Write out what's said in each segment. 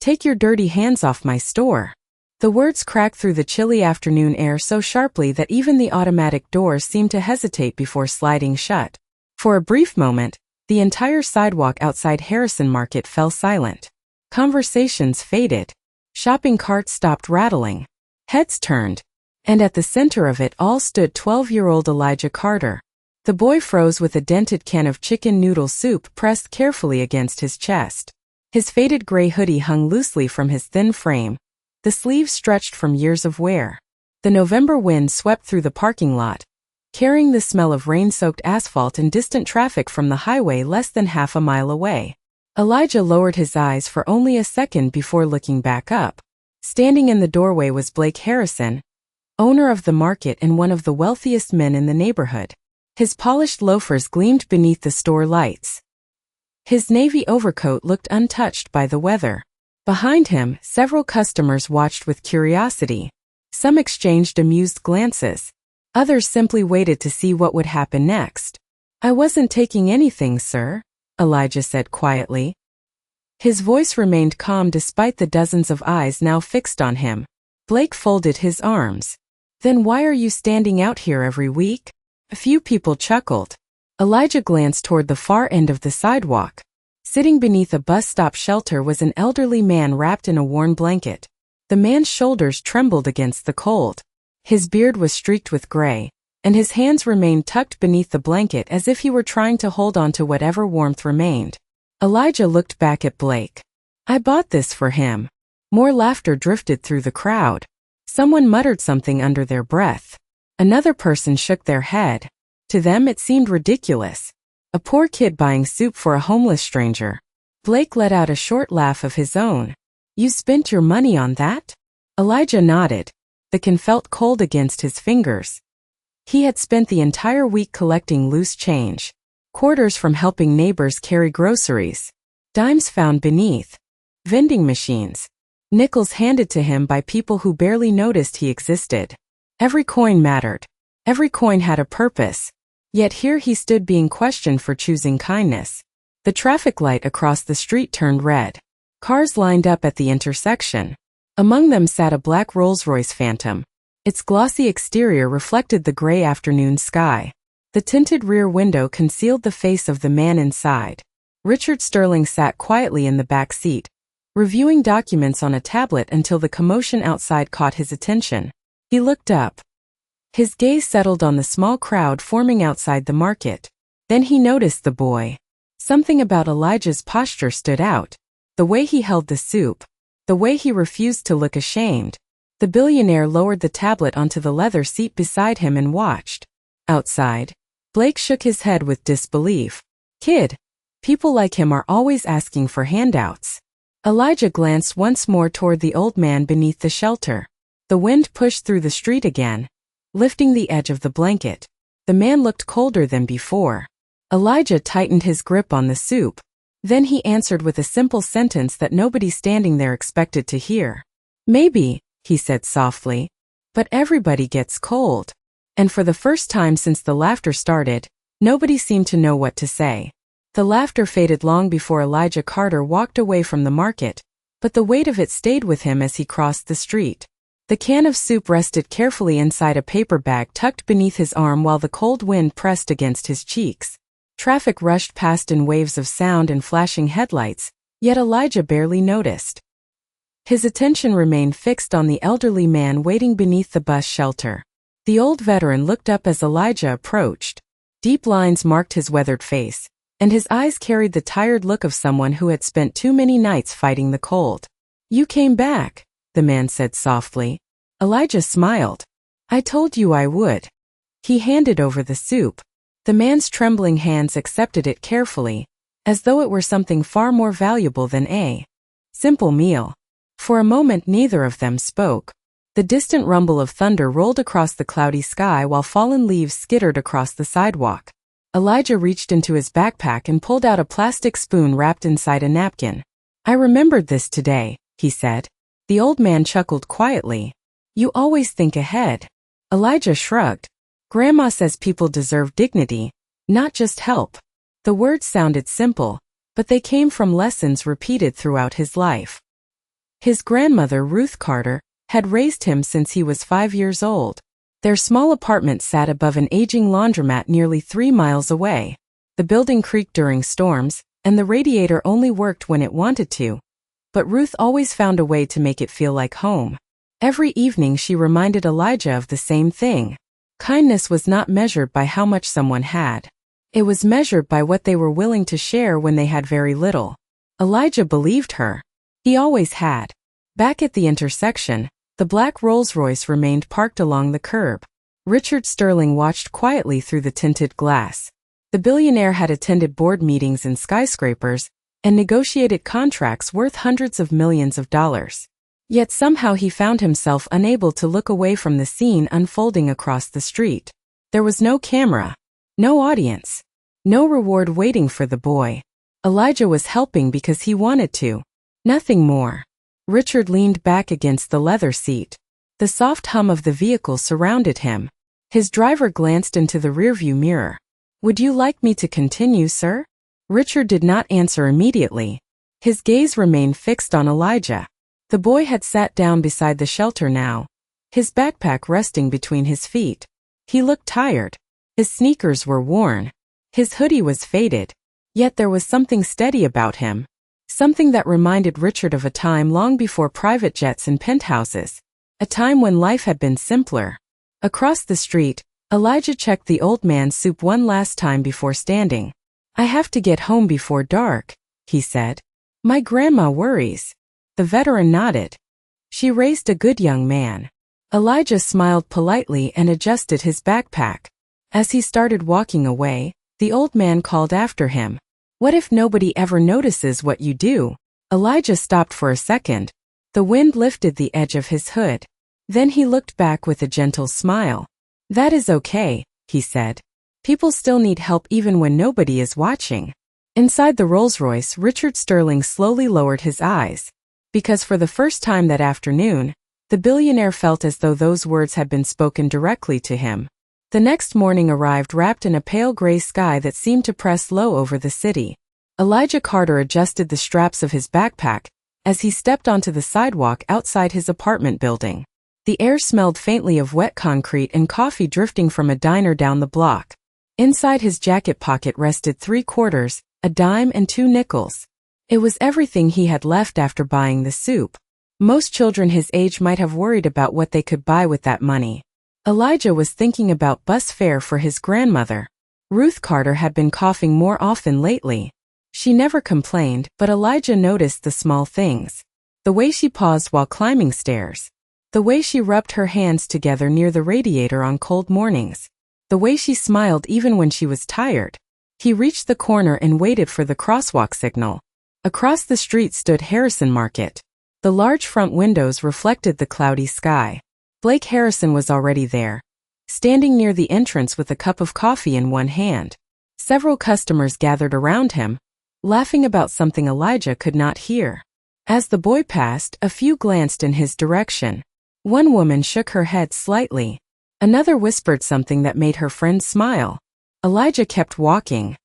"Take your dirty hands off my store." The words cracked through the chilly afternoon air so sharply that even the automatic doors seemed to hesitate before sliding shut. For a brief moment, the entire sidewalk outside Harrison Market fell silent. Conversations faded. Shopping carts stopped rattling. Heads turned. And at the center of it all stood 12-year-old Elijah Carter. The boy froze with a dented can of chicken noodle soup pressed carefully against his chest. His faded gray hoodie hung loosely from his thin frame, the sleeves stretched from years of wear. The November wind swept through the parking lot, carrying the smell of rain-soaked asphalt and distant traffic from the highway less than half a mile away. Elijah lowered his eyes for only a second before looking back up. Standing in the doorway was Blake Harrison, owner of the market and one of the wealthiest men in the neighborhood. His polished loafers gleamed beneath the store lights. His navy overcoat looked untouched by the weather. Behind him, several customers watched with curiosity. Some exchanged amused glances. Others simply waited to see what would happen next. "I wasn't taking anything, sir," Elijah said quietly. His voice remained calm despite the dozens of eyes now fixed on him. Blake folded his arms. "Then why are you standing out here every week?" A few people chuckled. Elijah glanced toward the far end of the sidewalk. Sitting beneath a bus stop shelter was an elderly man wrapped in a worn blanket. The man's shoulders trembled against the cold. His beard was streaked with gray, and his hands remained tucked beneath the blanket as if he were trying to hold on to whatever warmth remained. Elijah looked back at Blake. "I bought this for him." More laughter drifted through the crowd. Someone muttered something under their breath. Another person shook their head. To them it seemed ridiculous. A poor kid buying soup for a homeless stranger. Blake let out a short laugh of his own. "You spent your money on that?" Elijah nodded. The can felt cold against his fingers. He had spent the entire week collecting loose change. Quarters from helping neighbors carry groceries. Dimes found beneath vending machines. Nickels handed to him by people who barely noticed he existed. Every coin mattered. Every coin had a purpose. Yet here he stood being questioned for choosing kindness. The traffic light across the street turned red. Cars lined up at the intersection. Among them sat a black Rolls-Royce Phantom. Its glossy exterior reflected the gray afternoon sky. The tinted rear window concealed the face of the man inside. Richard Sterling sat quietly in the back seat, reviewing documents on a tablet until the commotion outside caught his attention. He looked up. His gaze settled on the small crowd forming outside the market. Then he noticed the boy. Something about Elijah's posture stood out. The way he held the soup. The way he refused to look ashamed. The billionaire lowered the tablet onto the leather seat beside him and watched. Outside, Blake shook his head with disbelief. "Kid, people like him are always asking for handouts." Elijah glanced once more toward the old man beneath the shelter. The wind pushed through the street again, lifting the edge of the blanket. The man looked colder than before. Elijah tightened his grip on the soup. Then he answered with a simple sentence that nobody standing there expected to hear. "Maybe," he said softly, "but everybody gets cold." And for the first time since the laughter started, nobody seemed to know what to say. The laughter faded long before Elijah Carter walked away from the market, but the weight of it stayed with him as he crossed the street. The can of soup rested carefully inside a paper bag tucked beneath his arm while the cold wind pressed against his cheeks. Traffic rushed past in waves of sound and flashing headlights, yet Elijah barely noticed. His attention remained fixed on the elderly man waiting beneath the bus shelter. The old veteran looked up as Elijah approached. Deep lines marked his weathered face, and his eyes carried the tired look of someone who had spent too many nights fighting the cold. "You came back," the man said softly. Elijah smiled. "I told you I would." He handed over the soup. The man's trembling hands accepted it carefully, as though it were something far more valuable than a simple meal. For a moment neither of them spoke. The distant rumble of thunder rolled across the cloudy sky while fallen leaves skittered across the sidewalk. Elijah reached into his backpack and pulled out a plastic spoon wrapped inside a napkin. "I remembered this today," he said. The old man chuckled quietly. "You always think ahead." Elijah shrugged. "Grandma says people deserve dignity, not just help." The words sounded simple, but they came from lessons repeated throughout his life. His grandmother, Ruth Carter, had raised him since he was 5 years old. Their small apartment sat above an aging laundromat nearly 3 miles away. The building creaked during storms, and the radiator only worked when it wanted to. But Ruth always found a way to make it feel like home. Every evening she reminded Elijah of the same thing. Kindness was not measured by how much someone had. It was measured by what they were willing to share when they had very little. Elijah believed her. He always had. Back at the intersection, the black Rolls-Royce remained parked along the curb. Richard Sterling watched quietly through the tinted glass. The billionaire had attended board meetings in skyscrapers and negotiated contracts worth hundreds of millions of dollars. Yet somehow he found himself unable to look away from the scene unfolding across the street. There was no camera, no audience, no reward waiting for the boy. Elijah was helping because he wanted to. Nothing more. Richard leaned back against the leather seat. The soft hum of the vehicle surrounded him. His driver glanced into the rearview mirror. "Would you like me to continue, sir?" Richard did not answer immediately. His gaze remained fixed on Elijah. The boy had sat down beside the shelter now, his backpack resting between his feet. He looked tired. His sneakers were worn. His hoodie was faded. Yet there was something steady about him. Something that reminded Richard of a time long before private jets and penthouses. A time when life had been simpler. Across the street, Elijah checked the old man's soup one last time before standing. "I have to get home before dark," he said. "My grandma worries." The veteran nodded. "She raised a good young man." Elijah smiled politely and adjusted his backpack. As he started walking away, the old man called after him. "What if nobody ever notices what you do?" Elijah stopped for a second. The wind lifted the edge of his hood. Then he looked back with a gentle smile. "That is okay," he said. "People still need help even when nobody is watching." Inside the Rolls-Royce, Richard Sterling slowly lowered his eyes. Because for the first time that afternoon, the billionaire felt as though those words had been spoken directly to him. The next morning arrived wrapped in a pale gray sky that seemed to press low over the city. Elijah Carter adjusted the straps of his backpack as he stepped onto the sidewalk outside his apartment building. The air smelled faintly of wet concrete and coffee drifting from a diner down the block. Inside his jacket pocket rested 3 quarters, a dime and 2 nickels. It was everything he had left after buying the soup. Most children his age might have worried about what they could buy with that money. Elijah was thinking about bus fare for his grandmother. Ruth Carter had been coughing more often lately. She never complained, but Elijah noticed the small things. The way she paused while climbing stairs. The way she rubbed her hands together near the radiator on cold mornings. The way she smiled even when she was tired. He reached the corner and waited for the crosswalk signal. Across the street stood Harrison Market. The large front windows reflected the cloudy sky. Blake Harrison was already there, standing near the entrance with a cup of coffee in one hand. Several customers gathered around him, laughing about something Elijah could not hear. As the boy passed, a few glanced in his direction. One woman shook her head slightly. Another whispered something that made her friend smile. Elijah kept walking.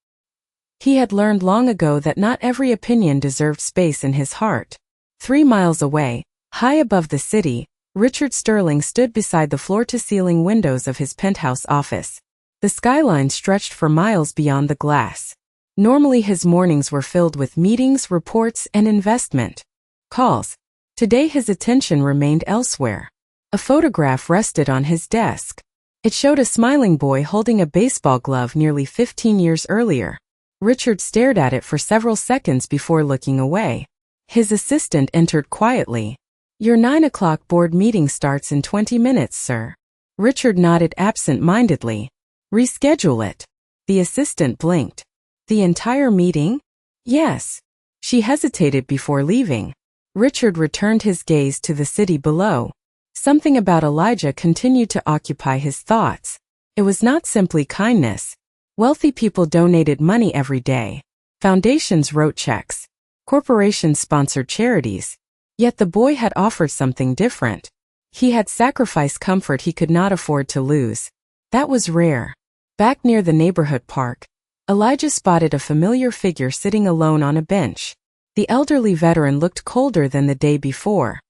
He had learned long ago that not every opinion deserved space in his heart. 3 miles away, high above the city, Richard Sterling stood beside the floor-to-ceiling windows of his penthouse office. The skyline stretched for miles beyond the glass. Normally his mornings were filled with meetings, reports, and investment calls. Today his attention remained elsewhere. A photograph rested on his desk. It showed a smiling boy holding a baseball glove nearly 15 years earlier. Richard stared at it for several seconds before looking away. His assistant entered quietly. "Your 9 o'clock board meeting starts in 20 minutes, sir." Richard nodded absent-mindedly. "Reschedule it." The assistant blinked. "The entire meeting?" "Yes." She hesitated before leaving. Richard returned his gaze to the city below. Something about Elijah continued to occupy his thoughts. It was not simply kindness. Wealthy people donated money every day. Foundations wrote checks. Corporations sponsored charities. Yet the boy had offered something different. He had sacrificed comfort he could not afford to lose. That was rare. Back near the neighborhood park, Elijah spotted a familiar figure sitting alone on a bench. The elderly veteran looked colder than the day before.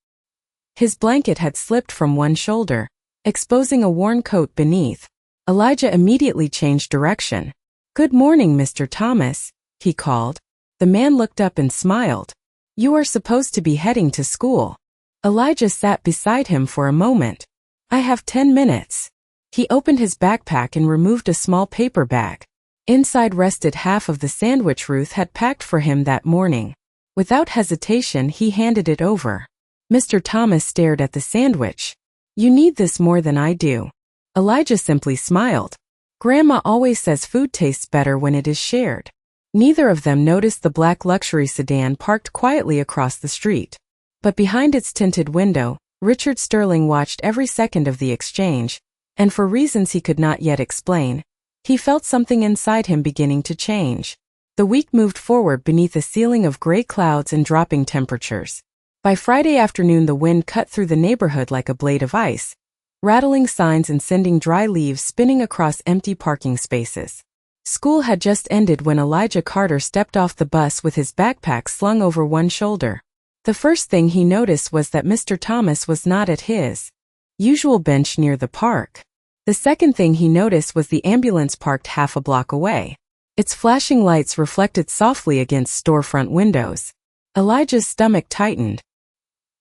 His blanket had slipped from one shoulder, exposing a worn coat beneath. Elijah immediately changed direction. "Good morning, Mr. Thomas," he called. The man looked up and smiled. "You are supposed to be heading to school." Elijah sat beside him for a moment. "I have 10 minutes. He opened his backpack and removed a small paper bag. Inside rested half of the sandwich Ruth had packed for him that morning. Without hesitation, he handed it over. Mr. Thomas stared at the sandwich. "You need this more than I do." Elijah simply smiled. "Grandma always says food tastes better when it is shared." Neither of them noticed the black luxury sedan parked quietly across the street. But behind its tinted window, Richard Sterling watched every second of the exchange, and for reasons he could not yet explain, he felt something inside him beginning to change. The week moved forward beneath a ceiling of gray clouds and dropping temperatures. By Friday afternoon, the wind cut through the neighborhood like a blade of ice, rattling signs and sending dry leaves spinning across empty parking spaces. School had just ended when Elijah Carter stepped off the bus with his backpack slung over one shoulder. The first thing he noticed was that Mr. Thomas was not at his usual bench near the park. The second thing he noticed was the ambulance parked half a block away. Its flashing lights reflected softly against storefront windows. Elijah's stomach tightened.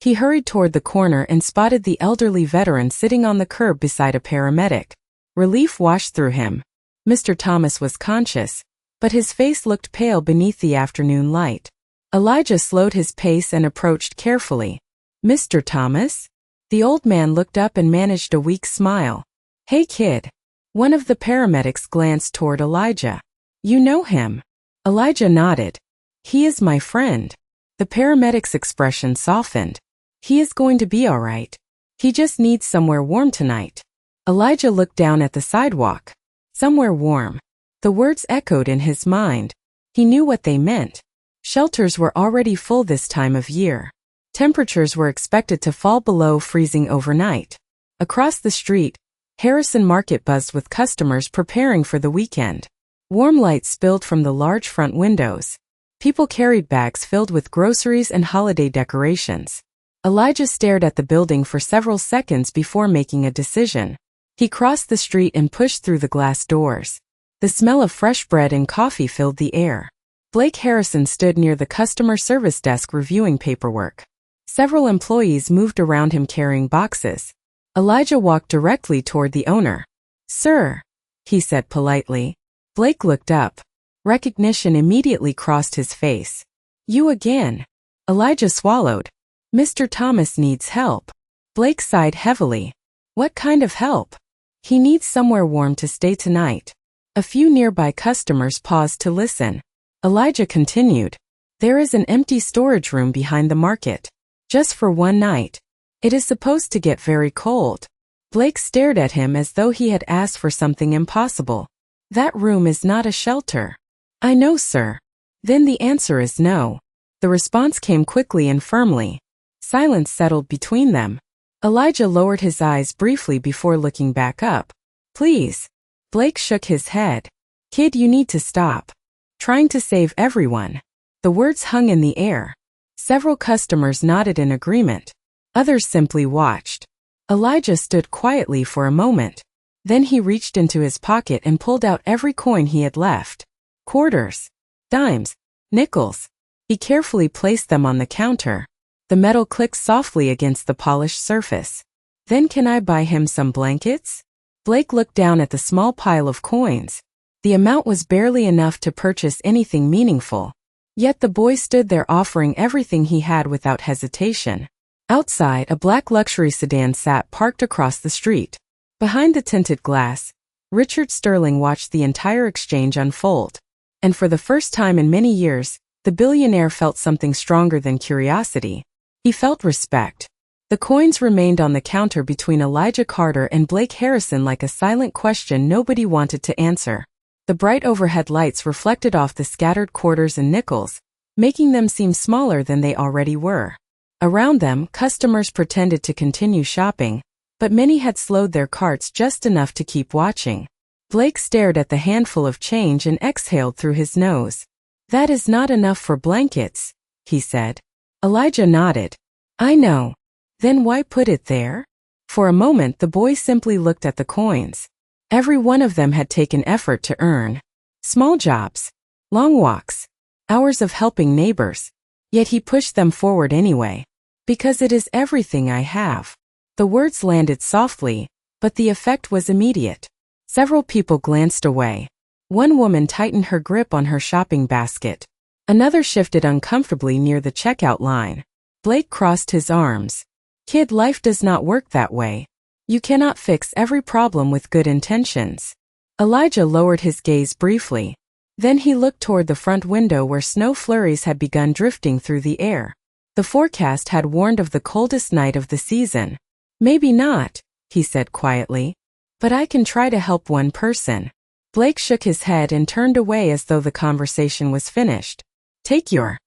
He hurried toward the corner and spotted the elderly veteran sitting on the curb beside a paramedic. Relief washed through him. Mr. Thomas was conscious, but his face looked pale beneath the afternoon light. Elijah slowed his pace and approached carefully. "Mr. Thomas?" The old man looked up and managed a weak smile. "Hey kid." One of the paramedics glanced toward Elijah. "You know him?" Elijah nodded. "He is my friend." The paramedic's expression softened. "He is going to be all right. He just needs somewhere warm tonight." Elijah looked down at the sidewalk. Somewhere warm. The words echoed in his mind. He knew what they meant. Shelters were already full this time of year. Temperatures were expected to fall below freezing overnight. Across the street, Harrison Market buzzed with customers preparing for the weekend. Warm light spilled from the large front windows. People carried bags filled with groceries and holiday decorations. Elijah stared at the building for several seconds before making a decision. He crossed the street and pushed through the glass doors. The smell of fresh bread and coffee filled the air. Blake Harrison stood near the customer service desk reviewing paperwork. Several employees moved around him carrying boxes. Elijah walked directly toward the owner. "Sir," he said politely. Blake looked up. Recognition immediately crossed his face. "You again." Elijah swallowed. "Mr. Thomas needs help." Blake sighed heavily. "What kind of help?" "He needs somewhere warm to stay tonight." A few nearby customers paused to listen. Elijah continued. "There is an empty storage room behind the market. Just for one night. It is supposed to get very cold." Blake stared at him as though he had asked for something impossible. "That room is not a shelter." "I know, sir." "Then the answer is no." The response came quickly and firmly. Silence settled between them. Elijah lowered his eyes briefly before looking back up. "Please." Blake shook his head. "Kid, you need to stop trying to save everyone." The words hung in the air. Several customers nodded in agreement. Others simply watched. Elijah stood quietly for a moment. Then he reached into his pocket and pulled out every coin he had left. Quarters, dimes, nickels. He carefully placed them on the counter. The metal clicked softly against the polished surface. "Then can I buy him some blankets?" Blake looked down at the small pile of coins. The amount was barely enough to purchase anything meaningful. Yet the boy stood there offering everything he had without hesitation. Outside, a black luxury sedan sat parked across the street. Behind the tinted glass, Richard Sterling watched the entire exchange unfold. And for the first time in many years, the billionaire felt something stronger than curiosity. He felt respect. The coins remained on the counter between Elijah Carter and Blake Harrison like a silent question nobody wanted to answer. The bright overhead lights reflected off the scattered quarters and nickels, making them seem smaller than they already were. Around them, customers pretended to continue shopping, but many had slowed their carts just enough to keep watching. Blake stared at the handful of change and exhaled through his nose. "That is not enough for blankets," he said. Elijah nodded. I know. Then why put it there? For a moment the boy simply looked at the coins. Every one of them had taken effort to earn. Small jobs, long walks, hours of helping neighbors. Yet he pushed them forward anyway. Because it is everything I have. The words landed softly, but the effect was immediate. Several people glanced away. One woman tightened her grip on her shopping basket. Another shifted uncomfortably near the checkout line. Blake crossed his arms. Kid, life does not work that way. You cannot fix every problem with good intentions. Elijah lowered his gaze briefly. Then he looked toward the front window where snow flurries had begun drifting through the air. The forecast had warned of the coldest night of the season. Maybe not, he said quietly. But I can try to help one person. Blake shook his head and turned away as though the conversation was finished. Take your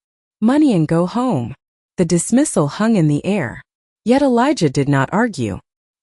money and go home. The dismissal hung in the air. Yet Elijah did not argue.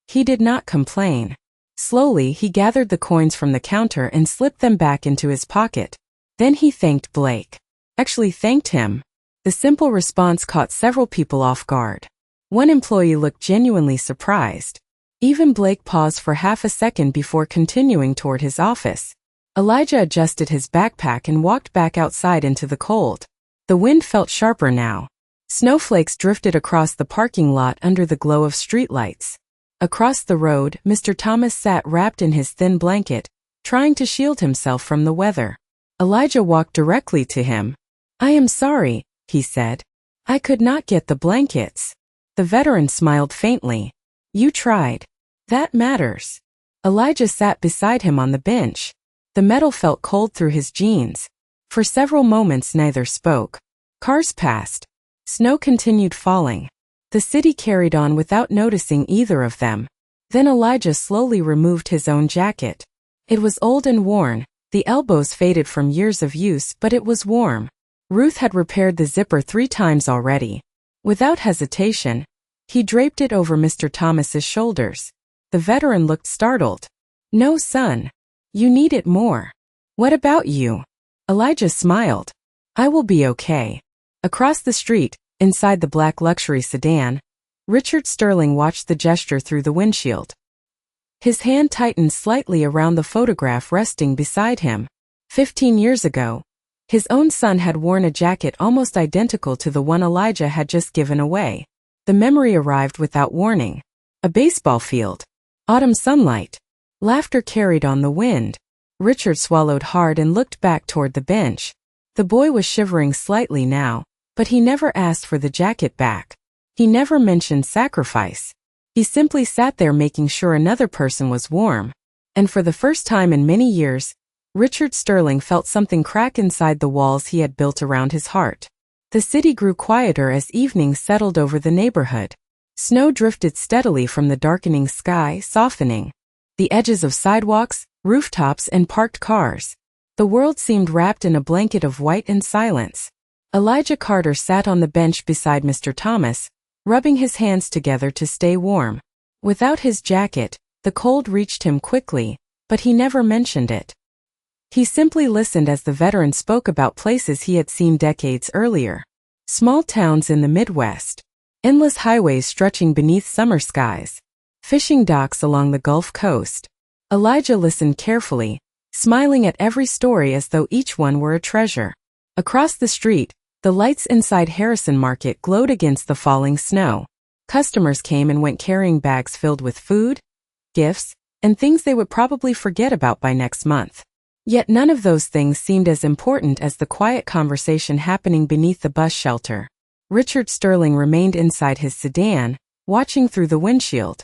He did not complain. Slowly he gathered the coins from the counter and slipped them back into his pocket. Then he thanked Blake. Actually thanked him. The simple response caught several people off guard. One employee looked genuinely surprised. Even Blake paused for half a second before continuing toward his office. Elijah adjusted his backpack and walked back outside into the cold. The wind felt sharper now. Snowflakes drifted across the parking lot under the glow of streetlights. Across the road, Mr. Thomas sat wrapped in his thin blanket, trying to shield himself from the weather. Elijah walked directly to him. I am sorry, he said. I could not get the blankets. The veteran smiled faintly. You tried. That matters. Elijah sat beside him on the bench. The metal felt cold through his jeans. For several moments neither spoke. Cars passed. Snow continued falling. The city carried on without noticing either of them. Then Elijah slowly removed his own jacket. It was old and worn, the elbows faded from years of use, but it was warm. Ruth had repaired the zipper 3 times already. Without hesitation, he draped it over Mr. Thomas's shoulders. The veteran looked startled. No, son. You need it more. What about you? Elijah smiled. I will be okay. Across the street, inside the black luxury sedan, Richard Sterling watched the gesture through the windshield. His hand tightened slightly around the photograph resting beside him. 15 years ago, his own son had worn a jacket almost identical to the one Elijah had just given away. The memory arrived without warning. A baseball field. Autumn sunlight. Laughter carried on the wind. Richard swallowed hard and looked back toward the bench. The boy was shivering slightly now, but he never asked for the jacket back. He never mentioned sacrifice. He simply sat there making sure another person was warm. And for the first time in many years, Richard Sterling felt something crack inside the walls he had built around his heart. The city grew quieter as evening settled over the neighborhood. Snow drifted steadily from the darkening sky, softening the edges of sidewalks, rooftops, and parked cars. The world seemed wrapped in a blanket of white and silence. Elijah Carter sat on the bench beside Mr. Thomas, rubbing his hands together to stay warm. Without his jacket, the cold reached him quickly, but he never mentioned it. He simply listened as the veteran spoke about places he had seen decades earlier. Small towns in the Midwest. Endless highways stretching beneath summer skies. Fishing docks along the Gulf Coast. Elijah listened carefully, smiling at every story as though each one were a treasure. Across the street, the lights inside Harrison Market glowed against the falling snow. Customers came and went carrying bags filled with food, gifts, and things they would probably forget about by next month. Yet none of those things seemed as important as the quiet conversation happening beneath the bus shelter. Richard Sterling remained inside his sedan, watching through the windshield.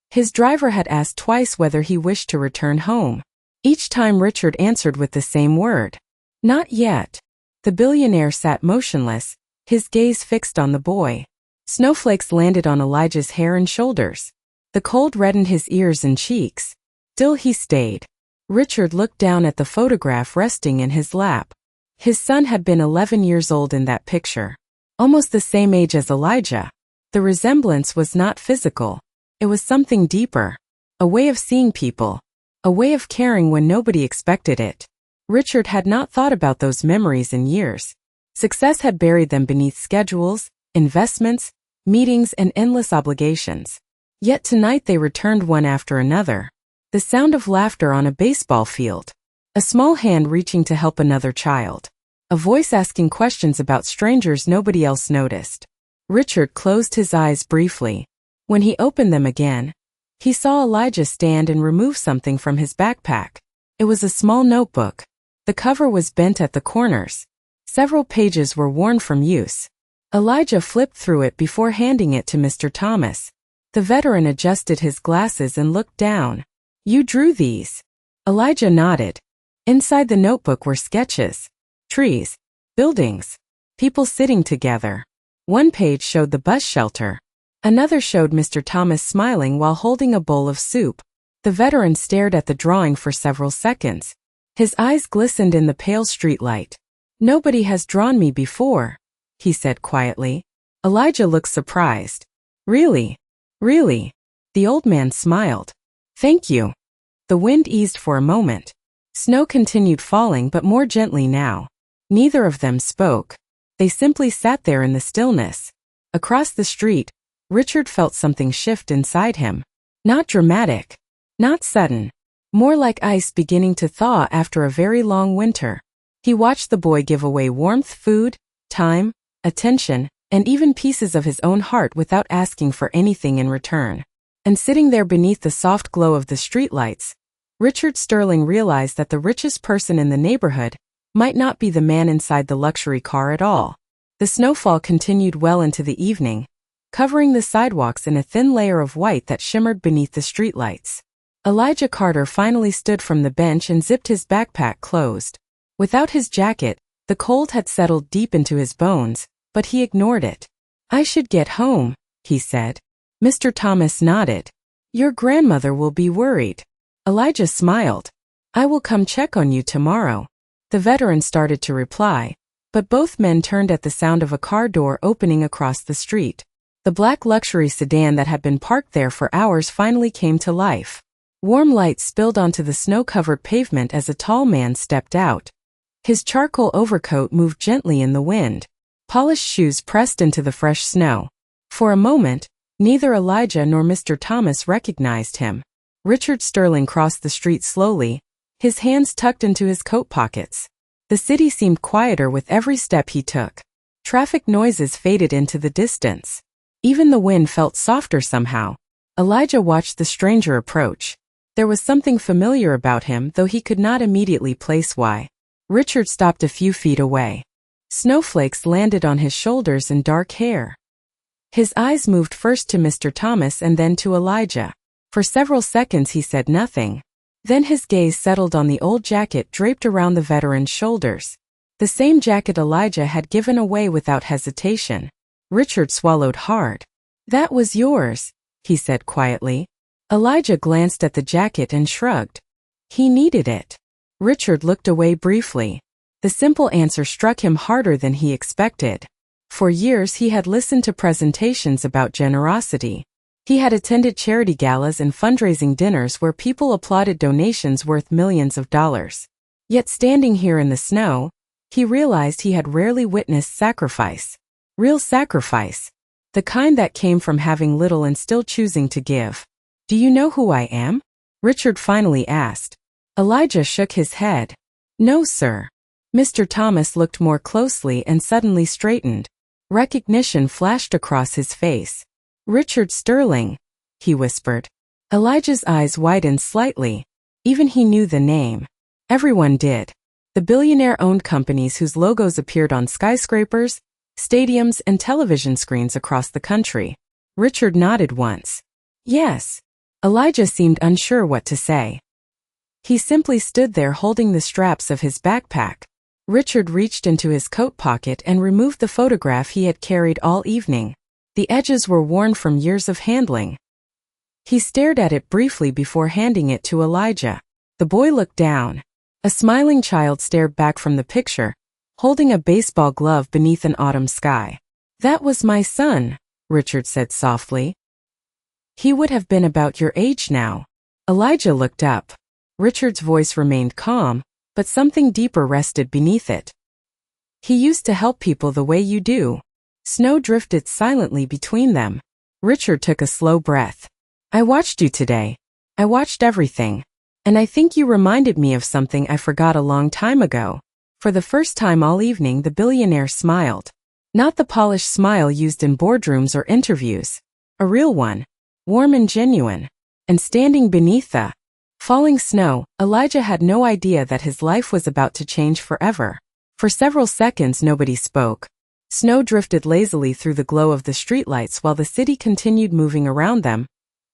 His driver had asked twice whether he wished to return home. Each time Richard answered with the same word. Not yet. The billionaire sat motionless, his gaze fixed on the boy. Snowflakes landed on Elijah's hair and shoulders. The cold reddened his ears and cheeks. Still he stayed. Richard looked down at the photograph resting in his lap. His son had been 11 years old in that picture. Almost the same age as Elijah. The resemblance was not physical. It was something deeper. A way of seeing people. A way of caring when nobody expected it. Richard had not thought about those memories in years. Success had buried them beneath schedules, investments, meetings, and endless obligations. Yet tonight they returned one after another. The sound of laughter on a baseball field. A small hand reaching to help another child. A voice asking questions about strangers nobody else noticed. Richard closed his eyes briefly. When he opened them again, he saw Elijah stand and remove something from his backpack. It was a small notebook. The cover was bent at the corners. Several pages were worn from use. Elijah flipped through it before handing it to Mr. Thomas. The veteran adjusted his glasses and looked down. "You drew these?" Elijah nodded. Inside the notebook were sketches. Trees. Buildings. People sitting together. One page showed the bus shelter. Another showed Mr. Thomas smiling while holding a bowl of soup. The veteran stared at the drawing for several seconds. His eyes glistened in the pale streetlight. "Nobody has drawn me before," he said quietly. Elijah looked surprised. "Really? Really?" The old man smiled. "Thank you." The wind eased for a moment. Snow continued falling, but more gently now. Neither of them spoke. They simply sat there in the stillness. Across the street, Richard felt something shift inside him. Not dramatic. Not sudden. More like ice beginning to thaw after a very long winter. He watched the boy give away warmth, food, time, attention, and even pieces of his own heart without asking for anything in return. And sitting there beneath the soft glow of the streetlights, Richard Sterling realized that the richest person in the neighborhood might not be the man inside the luxury car at all. The snowfall continued well into the evening, covering the sidewalks in a thin layer of white that shimmered beneath the streetlights. Elijah Carter finally stood from the bench and zipped his backpack closed. Without his jacket, the cold had settled deep into his bones, but he ignored it. "I should get home," he said. Mr. Thomas nodded. "Your grandmother will be worried." Elijah smiled. "I will come check on you tomorrow." The veteran started to reply, but both men turned at the sound of a car door opening across the street. The black luxury sedan that had been parked there for hours finally came to life. Warm light spilled onto the snow-covered pavement as a tall man stepped out. His charcoal overcoat moved gently in the wind. Polished shoes pressed into the fresh snow. For a moment, neither Elijah nor Mr. Thomas recognized him. Richard Sterling crossed the street slowly, his hands tucked into his coat pockets. The city seemed quieter with every step he took. Traffic noises faded into the distance. Even the wind felt softer somehow. Elijah watched the stranger approach. There was something familiar about him, though he could not immediately place why. Richard stopped a few feet away. Snowflakes landed on his shoulders and dark hair. His eyes moved first to Mr. Thomas and then to Elijah. For several seconds he said nothing. Then his gaze settled on the old jacket draped around the veteran's shoulders. The same jacket Elijah had given away without hesitation. Richard swallowed hard. "That was yours," he said quietly. Elijah glanced at the jacket and shrugged. He needed it. Richard looked away briefly. The simple answer struck him harder than he expected. For years he had listened to presentations about generosity. He had attended charity galas and fundraising dinners where people applauded donations worth millions of dollars. Yet standing here in the snow, he realized he had rarely witnessed sacrifice. Real sacrifice. The kind that came from having little and still choosing to give. "Do you know who I am?" Richard finally asked. Elijah shook his head. "No, sir." Mr. Thomas looked more closely and suddenly straightened. Recognition flashed across his face. "Richard Sterling," he whispered. Elijah's eyes widened slightly. Even he knew the name. Everyone did. The billionaire owned companies whose logos appeared on skyscrapers, stadiums, and television screens across the country. Richard nodded once. "Yes." Elijah seemed unsure what to say. He simply stood there holding the straps of his backpack. Richard reached into his coat pocket and removed the photograph he had carried all evening. The edges were worn from years of handling. He stared at it briefly before handing it to Elijah. The boy looked down. A smiling child stared back from the picture, holding a baseball glove beneath an autumn sky. "That was my son," Richard said softly. "He would have been about your age now." Elijah looked up. Richard's voice remained calm, but something deeper rested beneath it. He used to help people the way you do. Snow drifted silently between them. Richard took a slow breath. I watched you today. I watched everything. And I think you reminded me of something I forgot a long time ago. For the first time all evening, the billionaire smiled. Not the polished smile used in boardrooms or interviews. A real one. Warm and genuine. And standing beneath the falling snow, Elijah had no idea that his life was about to change forever. For several seconds nobody spoke. Snow drifted lazily through the glow of the streetlights while the city continued moving around them,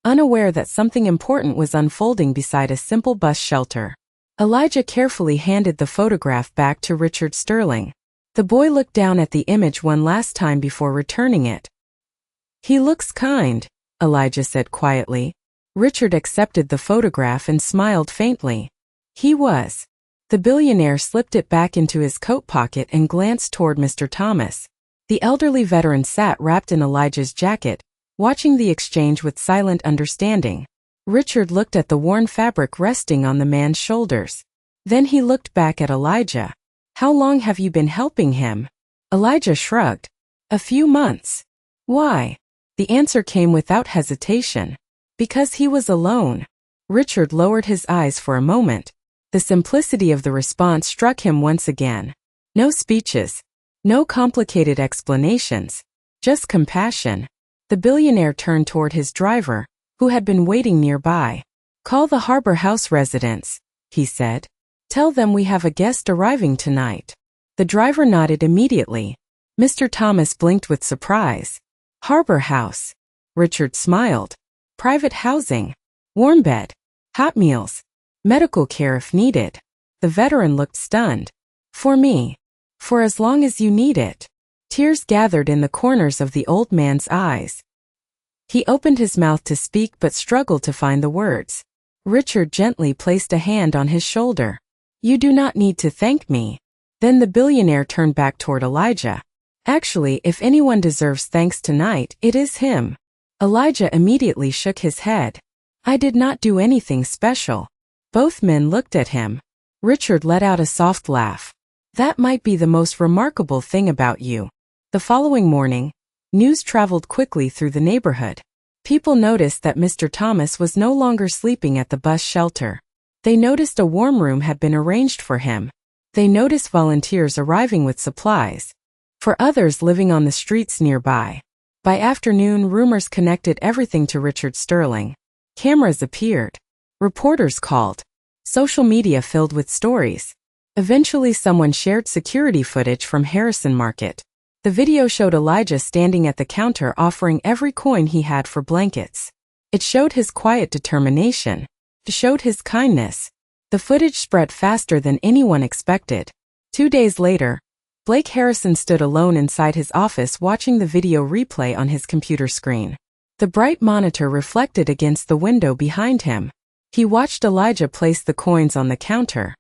unaware that something important was unfolding beside a simple bus shelter. Elijah carefully handed the photograph back to Richard Sterling. The boy looked down at the image one last time before returning it. He looks kind, Elijah said quietly. Richard accepted the photograph and smiled faintly. He was. The billionaire slipped it back into his coat pocket and glanced toward Mr. Thomas. The elderly veteran sat wrapped in Elijah's jacket, watching the exchange with silent understanding. Richard looked at the worn fabric resting on the man's shoulders. Then he looked back at Elijah. How long have you been helping him? Elijah shrugged. A few months. Why? The answer came without hesitation. Because he was alone. Richard lowered his eyes for a moment. The simplicity of the response struck him once again. No speeches. No complicated explanations. Just compassion. The billionaire turned toward his driver, who had been waiting nearby. Call the Harbor House residents, he said. Tell them we have a guest arriving tonight. The driver nodded immediately. Mr. Thomas blinked with surprise. Harbor House. Richard smiled. Private housing. Warm bed. Hot meals. Medical care if needed. The veteran looked stunned. For me. For as long as you need it. Tears gathered in the corners of the old man's eyes. He opened his mouth to speak but struggled to find the words. Richard gently placed a hand on his shoulder. You do not need to thank me. Then the billionaire turned back toward Elijah. Actually, if anyone deserves thanks tonight, it is him. Elijah immediately shook his head. I did not do anything special. Both men looked at him. Richard let out a soft laugh. That might be the most remarkable thing about you. The following morning, news traveled quickly through the neighborhood. People noticed that Mr. Thomas was no longer sleeping at the bus shelter. They noticed a warm room had been arranged for him. They noticed volunteers arriving with supplies. For others living on the streets nearby. By afternoon, rumors connected everything to Richard Sterling. Cameras appeared. Reporters called. Social media filled with stories. Eventually someone shared security footage from Harrison Market. The video showed Elijah standing at the counter offering every coin he had for blankets. It showed his quiet determination. It showed his kindness. The footage spread faster than anyone expected. 2 days later, Blake Harrison stood alone inside his office watching the video replay on his computer screen. The bright monitor reflected against the window behind him. He watched Elijah place the coins on the counter.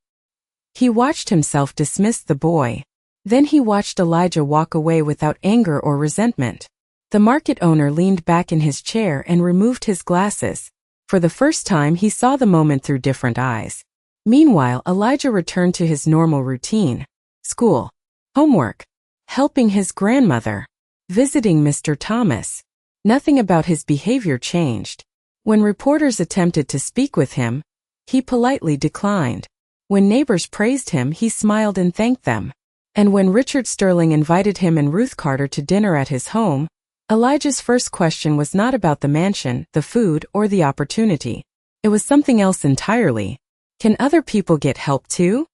He watched himself dismiss the boy. Then he watched Elijah walk away without anger or resentment. The market owner leaned back in his chair and removed his glasses. For the first time he saw the moment through different eyes. Meanwhile, Elijah returned to his normal routine. School. Homework. Helping his grandmother. Visiting Mr. Thomas. Nothing about his behavior changed. When reporters attempted to speak with him, he politely declined. When neighbors praised him, he smiled and thanked them. And when Richard Sterling invited him and Ruth Carter to dinner at his home, Elijah's first question was not about the mansion, the food, or the opportunity. It was something else entirely. Can other people get help too?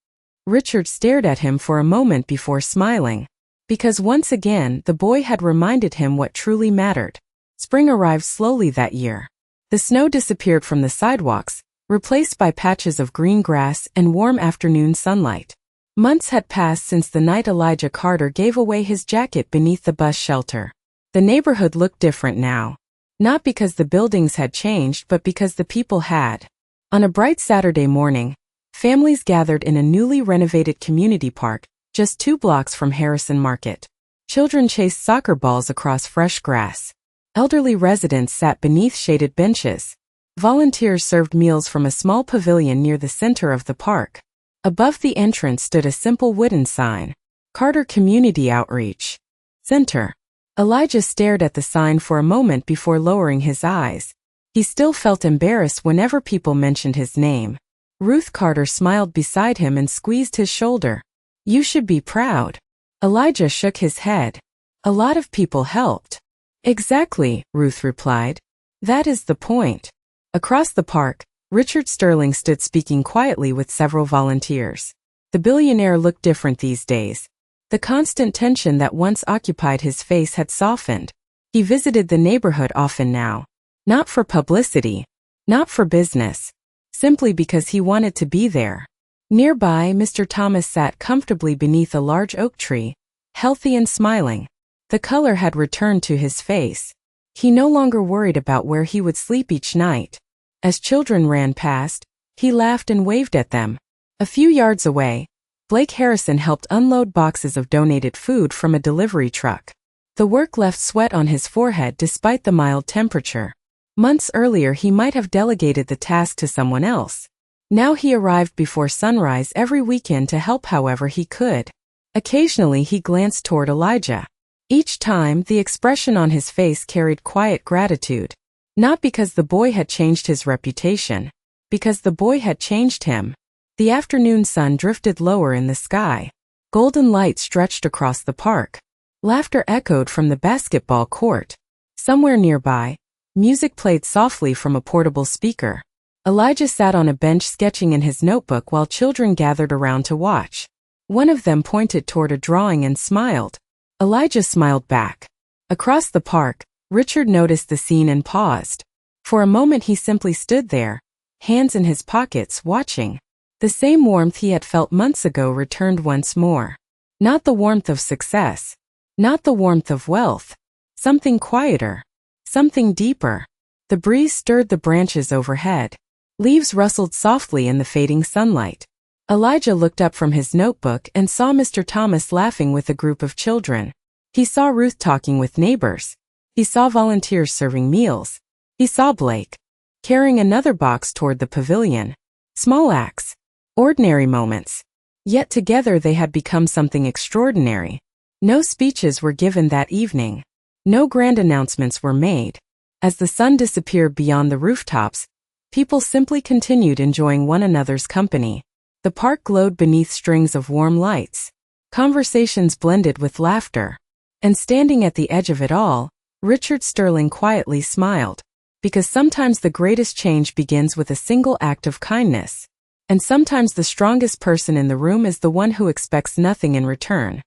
Richard stared at him for a moment before smiling. Because once again, the boy had reminded him what truly mattered. Spring arrived slowly that year. The snow disappeared from the sidewalks, replaced by patches of green grass and warm afternoon sunlight. Months had passed since the night Elijah Carter gave away his jacket beneath the bus shelter. The neighborhood looked different now. Not because the buildings had changed, but because the people had. On a bright Saturday morning, families gathered in a newly renovated community park, just 2 blocks from Harrison Market. Children chased soccer balls across fresh grass. Elderly residents sat beneath shaded benches. Volunteers served meals from a small pavilion near the center of the park. Above the entrance stood a simple wooden sign. Carter Community Outreach Center. Elijah stared at the sign for a moment before lowering his eyes. He still felt embarrassed whenever people mentioned his name. Ruth Carter smiled beside him and squeezed his shoulder. You should be proud. Elijah shook his head. A lot of people helped. Exactly, Ruth replied. That is the point. Across the park, Richard Sterling stood speaking quietly with several volunteers. The billionaire looked different these days. The constant tension that once occupied his face had softened. He visited the neighborhood often now. Not for publicity. Not for business. Simply because he wanted to be there. Nearby, Mr. Thomas sat comfortably beneath a large oak tree, healthy and smiling. The color had returned to his face. He no longer worried about where he would sleep each night. As children ran past, he laughed and waved at them. A few yards away, Blake Harrison helped unload boxes of donated food from a delivery truck. The work left sweat on his forehead despite the mild temperature. Months earlier he might have delegated the task to someone else. Now he arrived before sunrise every weekend to help however he could. Occasionally he glanced toward Elijah. Each time, the expression on his face carried quiet gratitude. Not because the boy had changed his reputation. Because the boy had changed him. The afternoon sun drifted lower in the sky. Golden light stretched across the park. Laughter echoed from the basketball court. Somewhere nearby, music played softly from a portable speaker. Elijah sat on a bench sketching in his notebook while children gathered around to watch. One of them pointed toward a drawing and smiled. Elijah smiled back. Across the park, Richard noticed the scene and paused. For a moment he simply stood there, hands in his pockets, watching. The same warmth he had felt months ago returned once more. Not the warmth of success. Not the warmth of wealth. Something quieter. Something deeper. The breeze stirred the branches overhead. Leaves rustled softly in the fading sunlight. Elijah looked up from his notebook and saw Mr. Thomas laughing with a group of children. He saw Ruth talking with neighbors. He saw volunteers serving meals. He saw Blake carrying another box toward the pavilion. Small acts. Ordinary moments. Yet together they had become something extraordinary. No speeches were given that evening. No grand announcements were made. As the sun disappeared beyond the rooftops, people simply continued enjoying one another's company. The park glowed beneath strings of warm lights. Conversations blended with laughter. And standing at the edge of it all, Richard Sterling quietly smiled. Because sometimes the greatest change begins with a single act of kindness. And sometimes the strongest person in the room is the one who expects nothing in return.